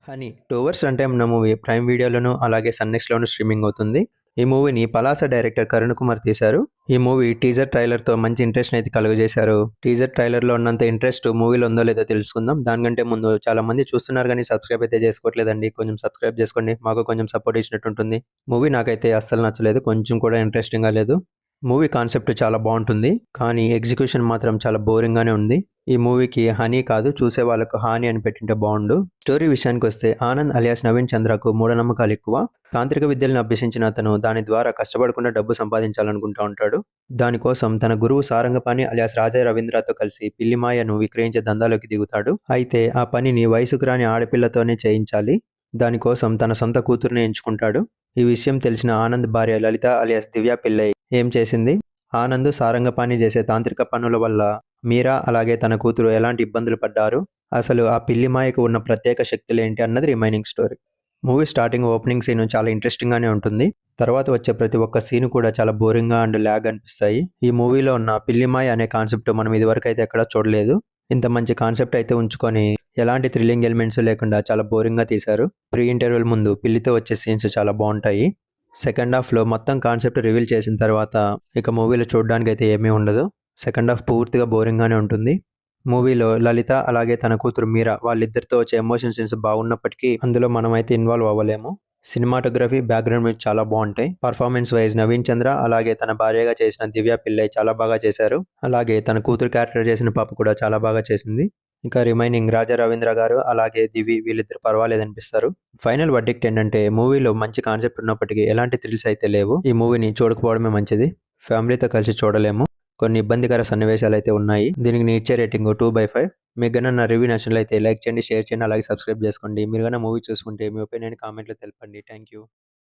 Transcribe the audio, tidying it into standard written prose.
Honey 2 hours run time ఉన్న movie prime వీడియోలోను అలాగే సన్నెక్స్‌లోను streaming అవుతుంది. ఈ మూవీని పలాస డైరెక్టర్ కరుణ్ కుమార్ తీశారు. ఈ మూవీ టీజర్ ట్రైలర్‌తో మంచి ఇంట్రెస్ట్‌ని అయితే కలుగజేశారు. టీజర్ ట్రైలర్‌లో ఉన్నంత ఇంట్రెస్ట్ మూవీలో ఉందో లేదో తెలుసుకుందాం. దానికంటే ముందు చాలా మంది చూస్తున్నారు కానీ సబ్స్క్రైబ్ అయితే చేసుకోవట్లేదండి. కొంచెం సబ్స్క్రైబ్ చేసుకోండి. మాకు కొంచెం సపోర్ట్ ఇచ్చినట్టు ఉంటుంది. మూవీ నాకైతే అస్సలు నచ్చలేదు. కొంచెం కూడా ఇంట్రెస్టింగ్‌గా లేదు. మూవీ కాన్సెప్ట్ చాలా బాగుంటుంది. కానీ ఎగ్జిక్యూషన్ మాత్రం చాలా బోరింగ్‌గానే ఉంది. ఈ మూవీకి హనీ కాదు చూసే వాళ్ళకు హాని అని పెట్టింటే బాగుండు. స్టోరీ విషయానికి వస్తే ఆనంద్ అలియాస్ నవీన్ చంద్రకు మూఢనమ్మకాలు ఎక్కువ. తాంత్రిక విద్యలను అభ్యసించిన అతను దాని ద్వారా కష్టపడకుండా డబ్బు సంపాదించాలనుకుంటా ఉంటాడు. దానికోసం తన గురువు సారంగపాణి అలియాస్ రాజా రవీంద్రతో కలిసి పిల్లిమాయను విక్రయించే దందాలోకి దిగుతాడు. అయితే ఆ పనిని వయసుకు రాని ఆడపిల్లతోనే చేయించాలి. దానికోసం తన సొంత కూతురుని ఎంచుకుంటాడు. ఈ విషయం తెలిసిన ఆనంద్ భార్య లలిత అలియాస్ దివ్య పిల్లై ఏం చేసింది? ఆనంద్ సారంగపాణి చేసే తాంత్రిక పనుల వల్ల మీరా అలాగే తన కూతురు ఎలాంటి ఇబ్బందులు పడ్డారు? అసలు ఆ పిల్లిమాయకు ఉన్న ప్రత్యేక శక్తులేంటి అన్నది remaining story. Movie starting opening scene చాలా ఇంట్రెస్టింగ్‌గానే ఉంటుంది. తర్వాత వచ్చే ప్రతి ఒక్క సీన్ కూడా చాలా బోరింగ్‌గా అండ్ ల్యాగ్ అనిపిస్తాయి. ఈ మూవీలో ఉన్న పిల్లిమాయ అనే కాన్సెప్ట్ మనం ఇదివరకైతే ఎక్కడా చూడలేదు. ఇంత మంచి కాన్సెప్ట్ అయితే ఉంచుకొని ఎలాంటి థ్రిల్లింగ్ ఎలిమెంట్స్ లేకుండా చాలా బోరింగ్‌గా తీశారు. ప్రీ ఇంటర్వెల్ ముందు పిల్లితో వచ్చే సీన్స్ చాలా బాగుంటాయి. సెకండ్ హాఫ్‌లో మొత్తం కాన్సెప్ట్ రివీల్ చేసిన తర్వాత ఇక మూవీలో చూడడానికైతే ఏమీ ఉండదు. సెకండ్ హాఫ్ పూర్తిగా బోరింగ్‌గానే ఉంటుంది. మూవీలో లలిత అలాగే తన కూతురు మీరా వాళ్ళిద్దరితో వచ్చే ఎమోషన్ సీన్స్ బాగున్నప్పటికీ అందులో మనమైతే ఇన్వాల్వ్ అవ్వలేము. సినిమాటోగ్రఫీ, బ్యాక్‌గ్రౌండ్ మ్యూజిక్ చాలా బాగుంటాయి. పర్ఫార్మెన్స్ వైజ్ నవీన్ చంద్ర అలాగే తన భార్యగా చేసిన దివ్య పిల్లై చాలా బాగా చేశారు. అలాగే తన కూతురు క్యారెక్టర్ చేసిన పాప కూడా చాలా బాగా చేసింది. ఇంకా రిమైనింగ్ రాజా రవీంద్ర గారు అలాగే దివి వీళ్ళిద్దరు పర్వాలేదనిపిస్తారు. ఫైనల్ వర్డిక్ట్ ఏంటంటే మూవీలో మంచి కాన్సెప్ట్ ఉన్నప్పటికీ ఎలాంటి థ్రిల్స్ అయితే లేవు. ఈ మూవీని చూడకపోవడమే మంచిది. ఫ్యామిలీతో కలిసి చూడలేము. కొన్ని ఇబ్బందికర సన్నివేశాలు అయితే ఉన్నాయి. దీనికి నేను ఇచ్చే రేటింగ్ 2/5. మీకు గన నా రివ్యూ నచ్చినట్లయితే లైక్ చేయండి, షేర్ చేయండి, అలాగే సబ్స్క్రైబ్ చేసుకోండి. మీరు గన మూవీ చూసుకుంటే మీ ఒపీనియన్ కామెంట్లో తెలపండి. Thank you.